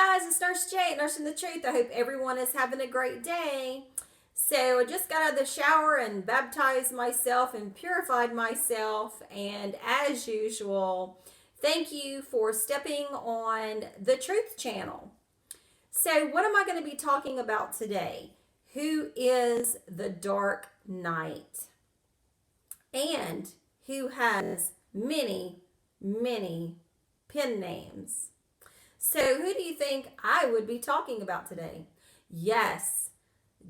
guys, it's Nurse Jay, Nursing the Truth. I hope everyone is having a great day. So I just got out of the shower and baptized myself and purified myself. And as usual, thank you for stepping on the Truth Channel. So what am I going to be talking about today? Who is the Dark Knight? And who has many, many pen names? So, who do you think I would be talking about today? Yes,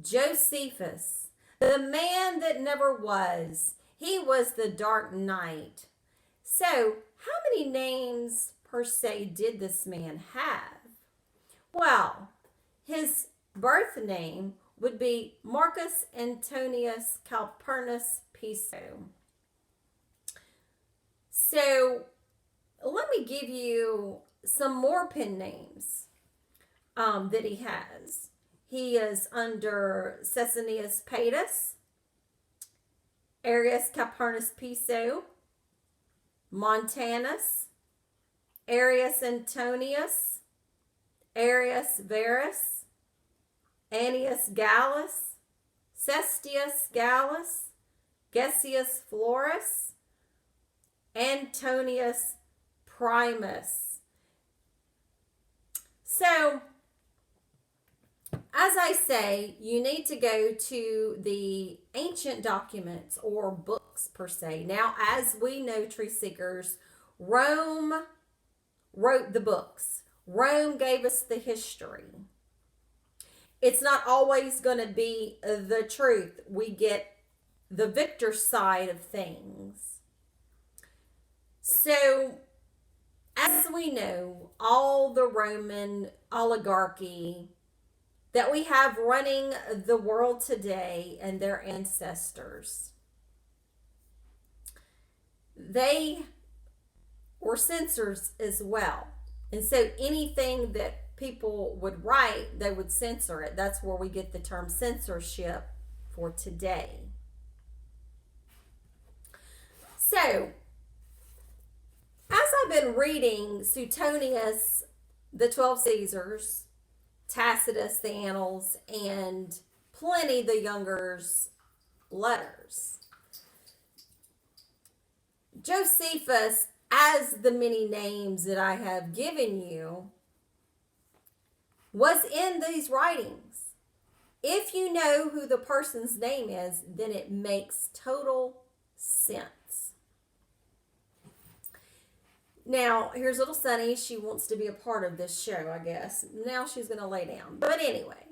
Josephus, the man that never was. He was the Dark Knight. So, how many names per se did this man have? Well, his birth name would be Marcus Antonius Calpurnus Piso. So, let me give you some more pen names that he has. He is under Cecilius Paetus, Arius Calpurnus Piso, Montanus, Arius Antonius, Arius Verus, Annius Gallus, Cestius Gallus, Gessius Florus, Antonius Primus. So, as I say, you need to go to the ancient documents or books per se. Now, as we know, truth seekers, Rome wrote the books. Rome gave us the history. It's not always going to be the truth. We get the victor side of things. So, as we know, all the Roman oligarchy that we have running the world today and their ancestors, they were censors as well. And so anything that people would write, they would censor it. That's where we get the term censorship for today. So, as I've been reading Suetonius, the 12 Caesars, Tacitus, the Annals, and Pliny the Younger's letters, Josephus, as the many names that I have given you, was in these writings. If you know who the person's name is, then it makes total sense. Now, here's little Sunny. She wants to be a part of this show, I guess. Now she's going to lay down. But anyway,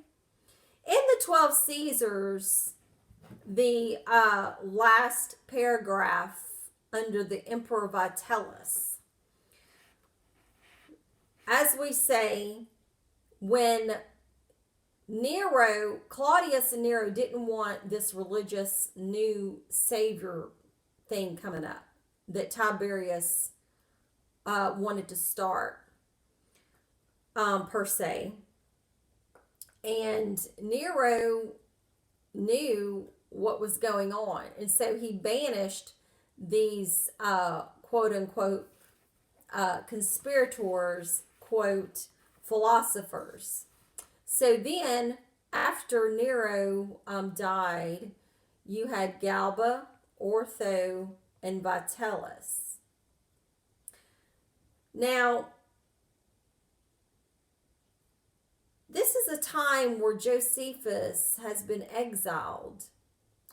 in the 12 Caesars, the last paragraph under the Emperor Vitellius, as we say, when Claudius and Nero didn't want this religious new savior thing coming up that Tiberius wanted to start, per se. And Nero knew what was going on. And so he banished these quote unquote conspirators, quote, philosophers. So then, after Nero died, you had Galba, Ortho, and Vitellius. Now, this is a time where Josephus has been exiled,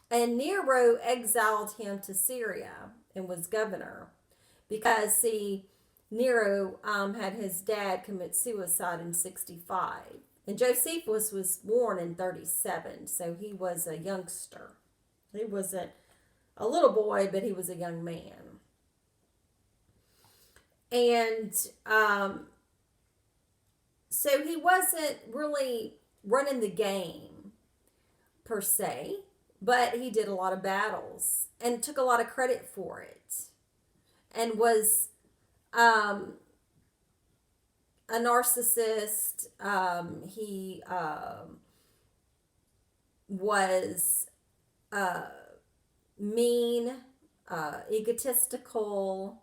and Nero exiled him to Syria and was governor because, see, Nero had his dad commit suicide in 65, and Josephus was born in 37, so he was a youngster. He wasn't a little boy, but he was a young man. And so he wasn't really running the game per se, but he did a lot of battles and took a lot of credit for it, and was a narcissist. He was mean, egotistical.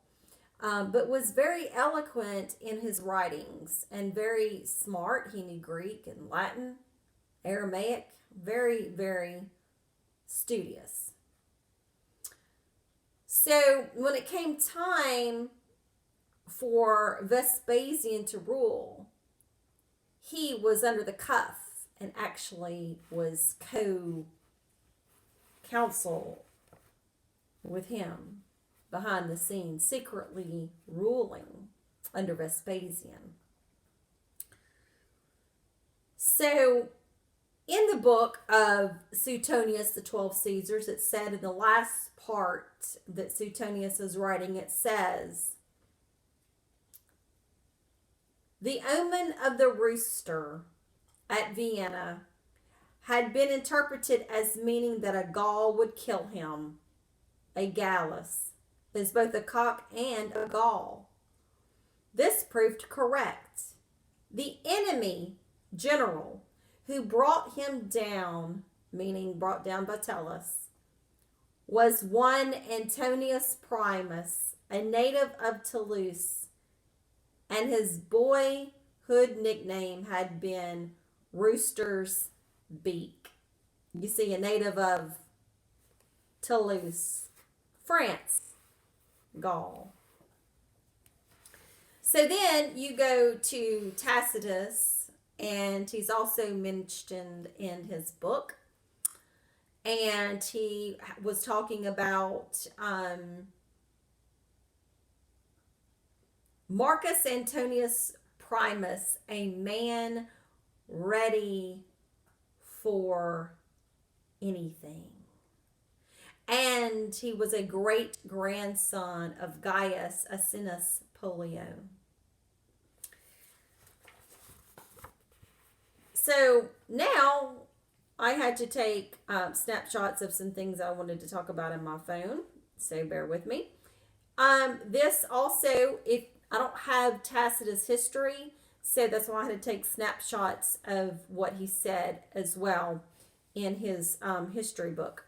but was very eloquent in his writings and very smart. He knew Greek and Latin, Aramaic, very, very studious. So when it came time for Vespasian to rule, he was under the cuff and actually was co-counsel with him behind the scenes, secretly ruling under Vespasian. So in the book of Suetonius, the 12 Caesars, it said in the last part that Suetonius is writing, it says, "The omen of the rooster at Vienna had been interpreted as meaning that a Gaul would kill him. A Gallus is both a cock and a Gaul. This proved correct. The enemy general who brought him down, meaning brought down Batellus, was one Antonius Primus, a native of Toulouse, and his boyhood nickname had been Rooster's Beak." You see, a native of Toulouse, France, Gaul. So then you go to Tacitus, and he's also mentioned in his book. And he was talking about Marcus Antonius Primus, a man ready for anything. And he was a great grandson of Gaius Asinius Pollio. So now I had to take snapshots of some things I wanted to talk about in my phone. So bear with me. This also, if I don't have Tacitus' history, so that's why I had to take snapshots of what he said as well in his history book.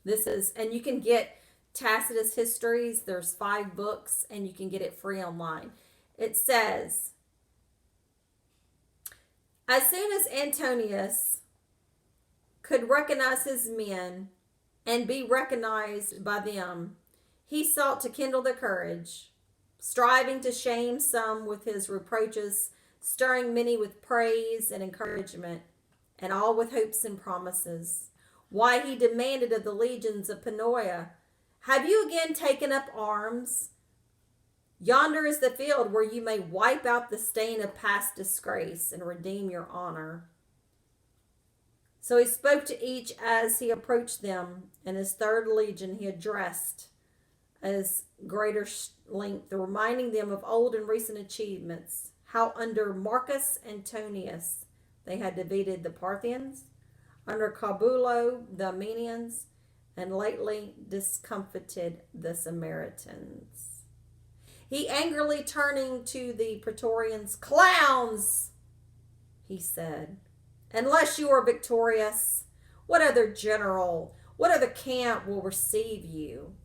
This is, and you can get Tacitus histories. There's 5 books, and you can get it free online. It says, "As soon as Antonius could recognize his men and be recognized by them, he sought to kindle their courage, striving to shame some with his reproaches, stirring many with praise and encouragement, and all with hopes and promises. Why, he demanded of the legions of Pannonia, 'Have you again taken up arms? Yonder is the field where you may wipe out the stain of past disgrace and redeem your honor.' So he spoke to each as he approached them, and his 3rd legion he addressed as greater length, reminding them of old and recent achievements, how under Marcus Antonius they had defeated the Parthians, under Corbulo the Armenians, and lately discomfited the Samaritans. He angrily turning to the Praetorians, 'Clowns,' he said, 'unless you are victorious, what other general, what other camp will receive you?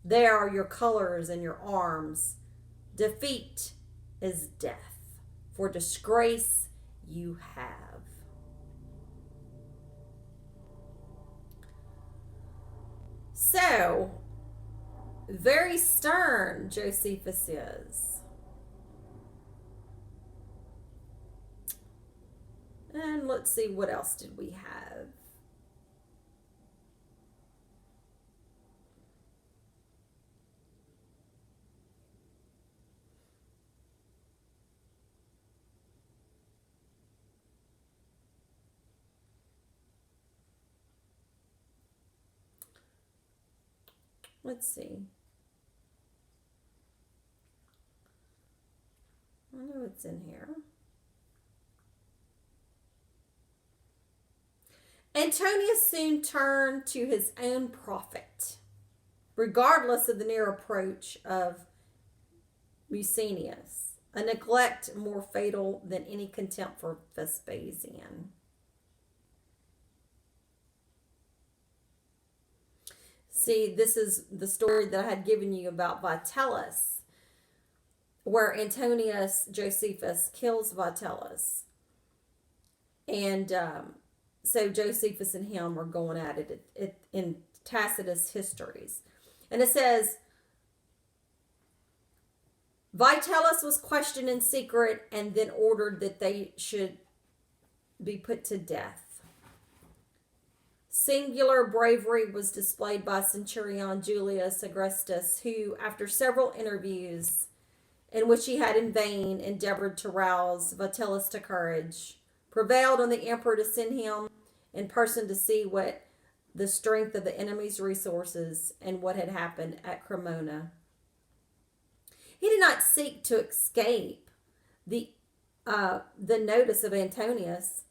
There are your colors and your arms. Defeat is death, for disgrace you have.'" So, very stern Josephus is. And let's see, what else did we have? Let's see. I know it's in here. Antonius soon turned to his own profit, regardless of the near approach of Musonius, a neglect more fatal than any contempt for Vespasian. See, this is the story that I had given you about Vitellius, where Antonius Josephus kills Vitellius. And so Josephus and him are going at it in Tacitus' histories. And it says, Vitellius was questioned in secret and then ordered that they should be put to death. Singular bravery was displayed by Centurion Julius Augustus, who, after several interviews in which he had in vain endeavored to rouse Vitellius to courage, prevailed on the emperor to send him in person to see what the strength of the enemy's resources and what had happened at Cremona. He did not seek to escape the notice of Antonius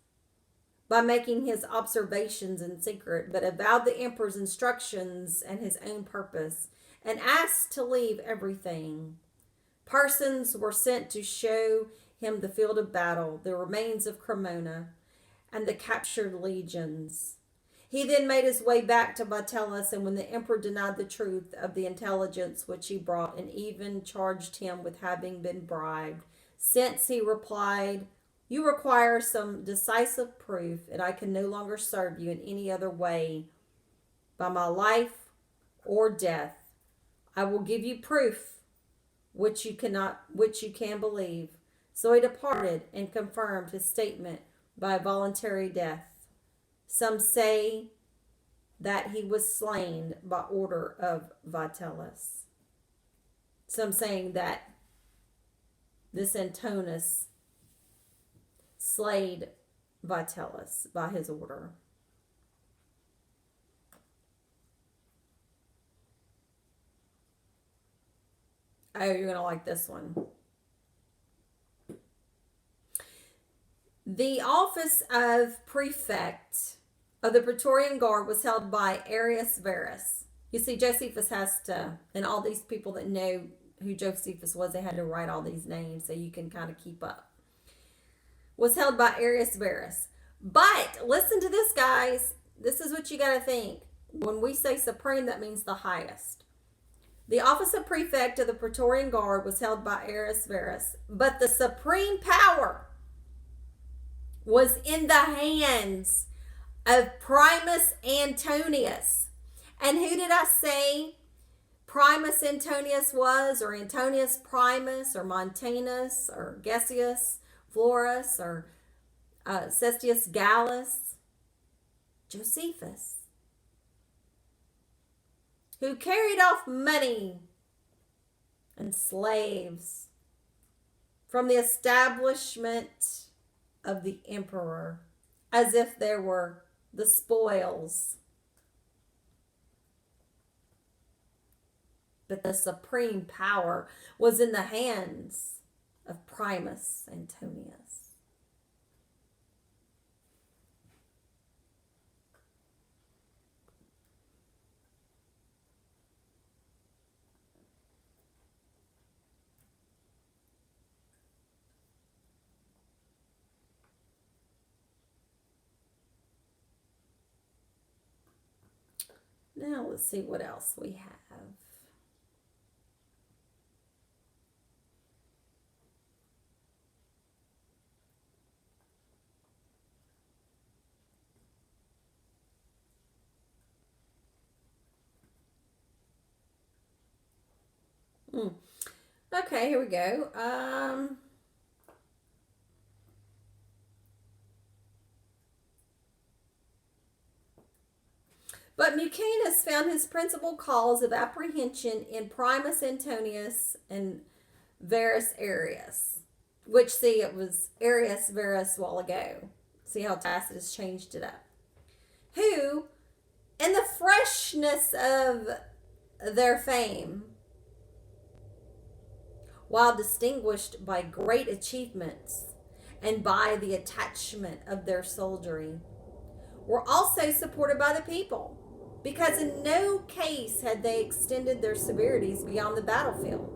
by making his observations in secret, but avowed the emperor's instructions and his own purpose, and asked to leave everything. Persons were sent to show him the field of battle, the remains of Cremona, and the captured legions. He then made his way back to Vitellius, and when the emperor denied the truth of the intelligence which he brought, and even charged him with having been bribed, since he replied, "You require some decisive proof, and I can no longer serve you in any other way by my life or death. I will give you proof which you can believe." So he departed and confirmed his statement by voluntary death. Some say that he was slain by order of Vitellius. Some saying that this Antonius slayed Vitellius by his order. Oh, you're going to like this one. The office of prefect of the Praetorian Guard was held by Arrius Verus. You see, Josephus has to, and all these people that know who Josephus was, they had to write all these names so you can kind of keep up. Was held by Arrius Verus. But listen to this, guys. This is what you got to think. When we say supreme, that means the highest. The office of prefect of the Praetorian Guard was held by Arrius Verus, but the supreme power was in the hands of Primus Antonius. And who did I say Primus Antonius was, or Antonius Primus, or Montanus, or Gessius Florus, or Cestius Gallus? Josephus, who carried off money and slaves from the establishment of the emperor, as if there were the spoils. But the supreme power was in the hands of Primus Antonius. Now let's see what else we have. Okay, here we go. But Mucanus found his principal cause of apprehension in Primus Antonius and Verus Arrius, which, see, it was Arrius Verus a while ago. See how Tacitus changed it up. Who, in the freshness of their fame, while distinguished by great achievements and by the attachment of their soldiery, were also supported by the people, because in no case had they extended their severities beyond the battlefield.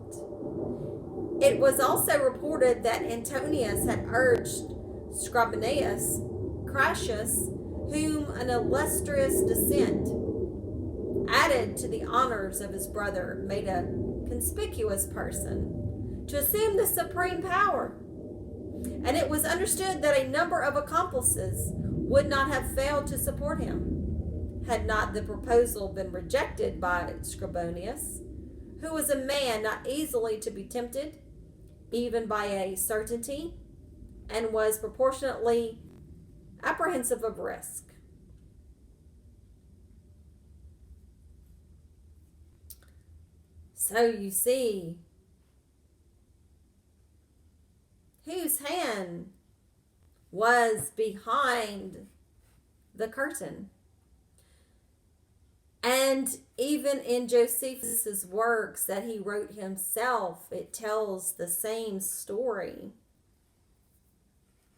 It was also reported that Antonius had urged Scribonius Crassus, whom an illustrious descent added to the honors of his brother, made a conspicuous person to assume the supreme power. And it was understood that a number of accomplices would not have failed to support him, had not the proposal been rejected by Scribonius, who was a man not easily to be tempted, even by a certainty, and was proportionately apprehensive of risk. So you see, whose hand was behind the curtain? And even in Josephus's works that he wrote himself, it tells the same story,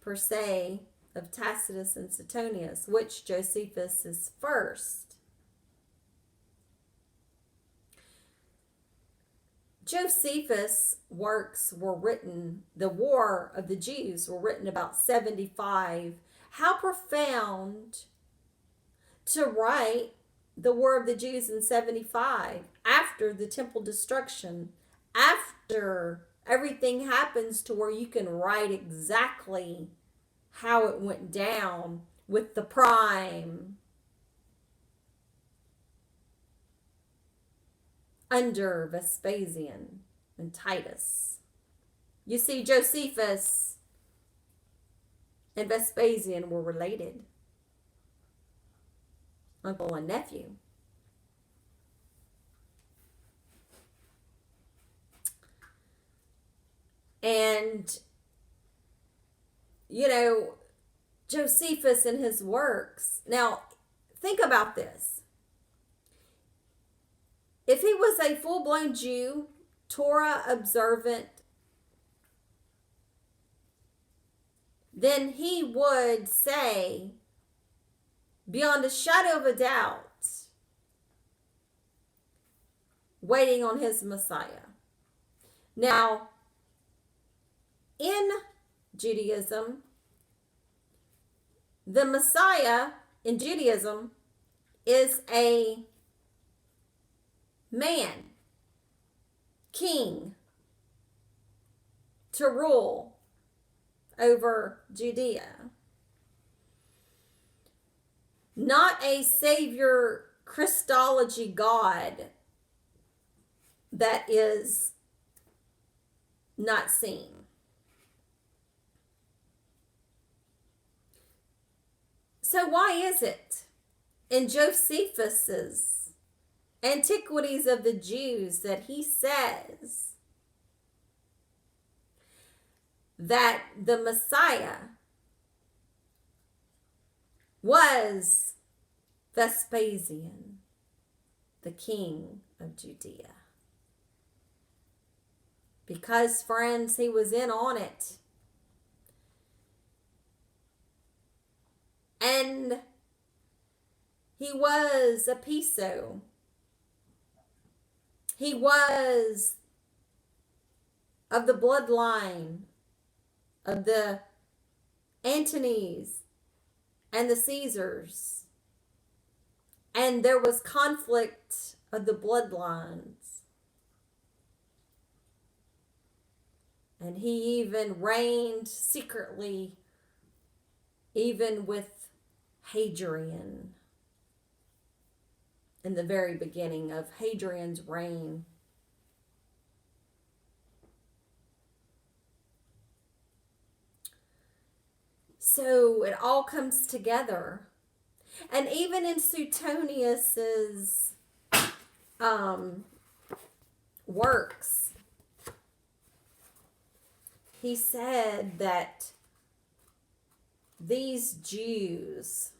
per se, of Tacitus and Suetonius, which Josephus is first. Josephus' works were written, the War of the Jews were written about 75. How profound to write the War of the Jews in 75, after the temple destruction, after everything happens to where you can write exactly how it went down with the prime under Vespasian and Titus. You see, Josephus and Vespasian were related, uncle and nephew. And, Josephus and his works. Now, think about this. If he was a full-blown Jew, Torah observant, then he would say, beyond a shadow of a doubt, waiting on his Messiah. Now, in Judaism, the Messiah in Judaism is a man, king, to rule over Judea. Not a savior Christology God that is not seen. So why is it in Josephus's Antiquities of the Jews that he says that the Messiah was Vespasian, the king of Judea? Because, friends, he was in on it. And he was a Piso. He was of the bloodline of the Antonys and the Caesars. And there was conflict of the bloodlines. And he even reigned secretly, even with Hadrian, in the very beginning of Hadrian's reign. So it all comes together. And even in Suetonius's works, he said that these Jews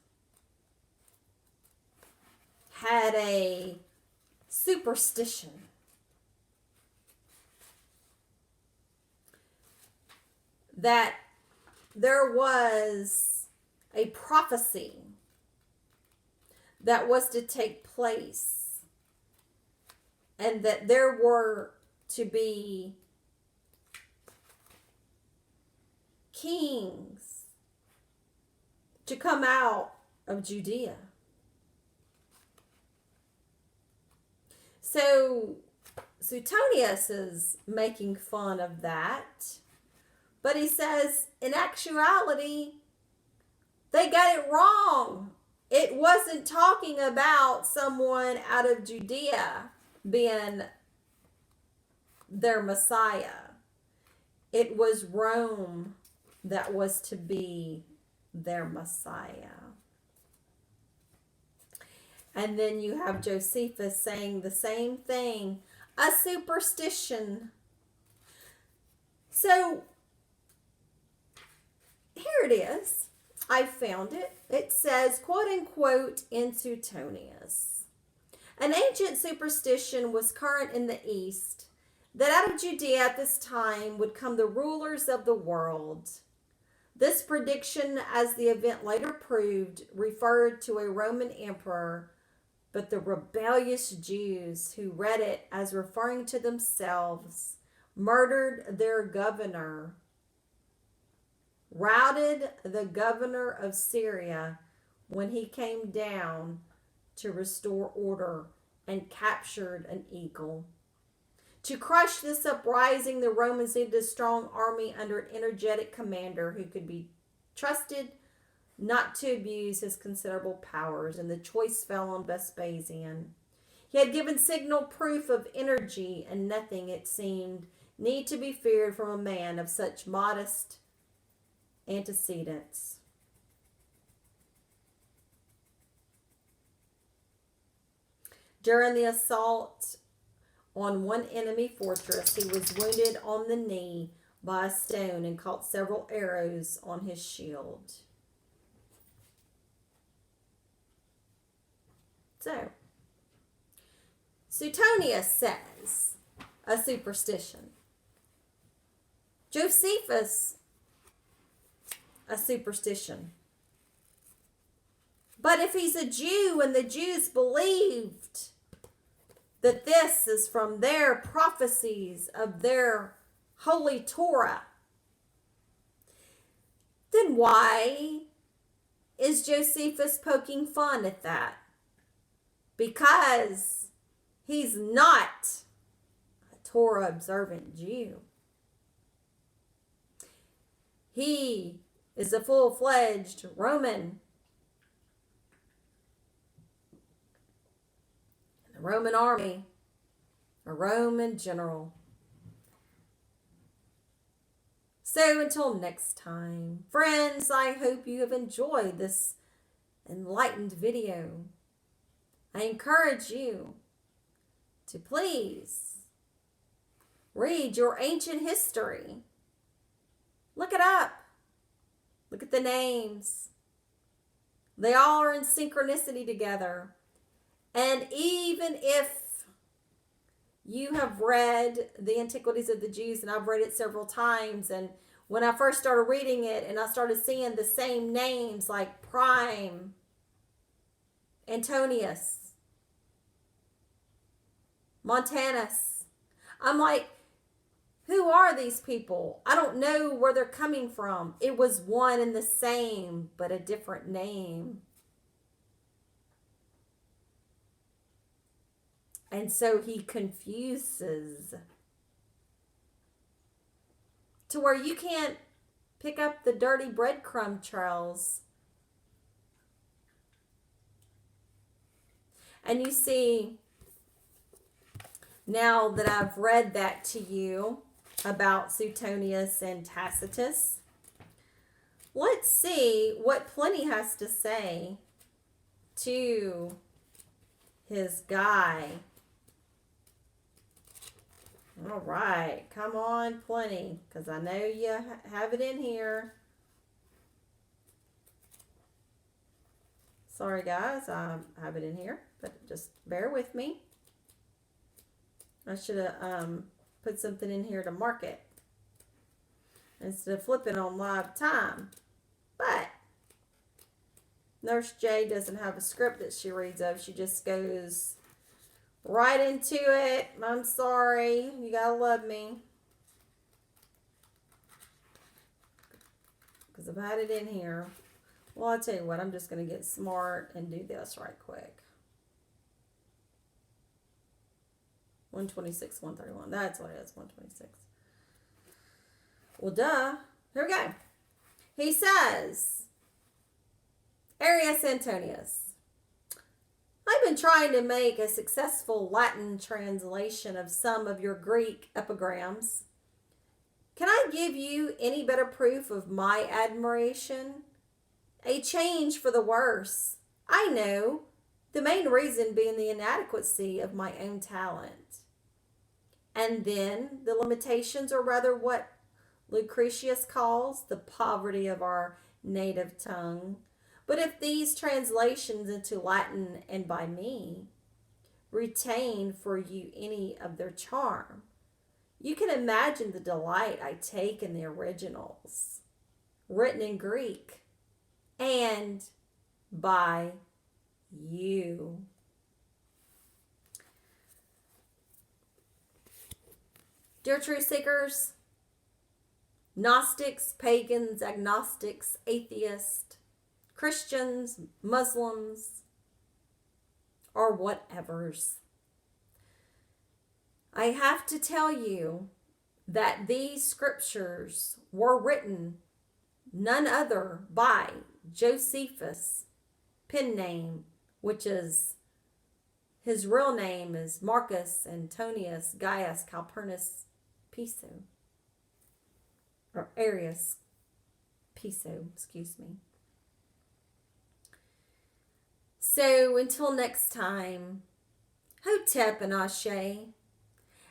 had a superstition that there was a prophecy that was to take place, and that there were to be kings to come out of Judea. So Suetonius is making fun of that. But he says, in actuality, they got it wrong. It wasn't talking about someone out of Judea being their Messiah. It was Rome that was to be their Messiah. And then you have Josephus saying the same thing, a superstition. So here it is. I found it. It says, quote unquote, in Suetonius. An ancient superstition was current in the East that out of Judea at this time would come the rulers of the world. This prediction, as the event later proved, referred to a Roman emperor, but the rebellious Jews who read it as referring to themselves murdered their governor, routed the governor of Syria when he came down to restore order, and captured an eagle. To crush this uprising, the Romans needed a strong army under an energetic commander who could be trusted not to abuse his considerable powers, and the choice fell on Vespasian. He had given signal proof of energy, and nothing, it seemed, need to be feared from a man of such modest antecedents. During the assault on one enemy fortress, he was wounded on the knee by a stone and caught several arrows on his shield. So, Suetonius says a superstition. Josephus, a superstition. But if he's a Jew and the Jews believed that this is from their prophecies of their holy Torah, then why is Josephus poking fun at that? Because he's not a Torah observant Jew. He is a full-fledged Roman. The Roman army, a Roman general. So until next time, friends, I hope you have enjoyed this enlightened video. I encourage you to please read your ancient history. Look it up. Look at the names. They all are in synchronicity together. And even if you have read the Antiquities of the Jews, and I've read it several times, and when I first started reading it and I started seeing the same names like Prime, Antonius, Montanus, I'm like, who are these people? I don't know where they're coming from. It was one and the same, but a different name. And so he confuses to where you can't pick up the dirty breadcrumb trails. And you see, now that I've read that to you about Suetonius and Tacitus, let's see what Pliny has to say to his guy. All right, come on, Pliny, because I know you have it in here. Sorry, guys, I have it in here, but just bear with me. I should have put something in here to mark it instead of flipping on live time. But Nurse J doesn't have a script that she reads of. She just goes right into it. I'm sorry. You gotta love me. Because I've had it in here. Well, I'll tell you what. I'm just going to get smart and do this right quick. 126, 131. That's what it is, 126. Well, duh. Here we go. He says, Arius Antonius, I've been trying to make a successful Latin translation of some of your Greek epigrams. Can I give you any better proof of my admiration? A change for the worse. I know, the main reason being the inadequacy of my own talent. And then the limitations, or rather what Lucretius calls the poverty of our native tongue. But if these translations into Latin and by me retain for you any of their charm, you can imagine the delight I take in the originals, written in Greek and by you. Dear truth seekers, Gnostics, pagans, agnostics, atheists, Christians, Muslims, or whatevers, I have to tell you that these scriptures were written none other by Josephus, pen name, which is his real name is Marcus Antonius Gaius Calpurnus Piso, or Arius Piso, excuse me. So until next time, Hotep and Ashe,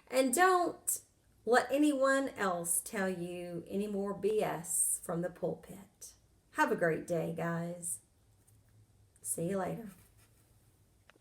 and don't let anyone else tell you any more BS from the pulpit. Have a great day, guys. See you later.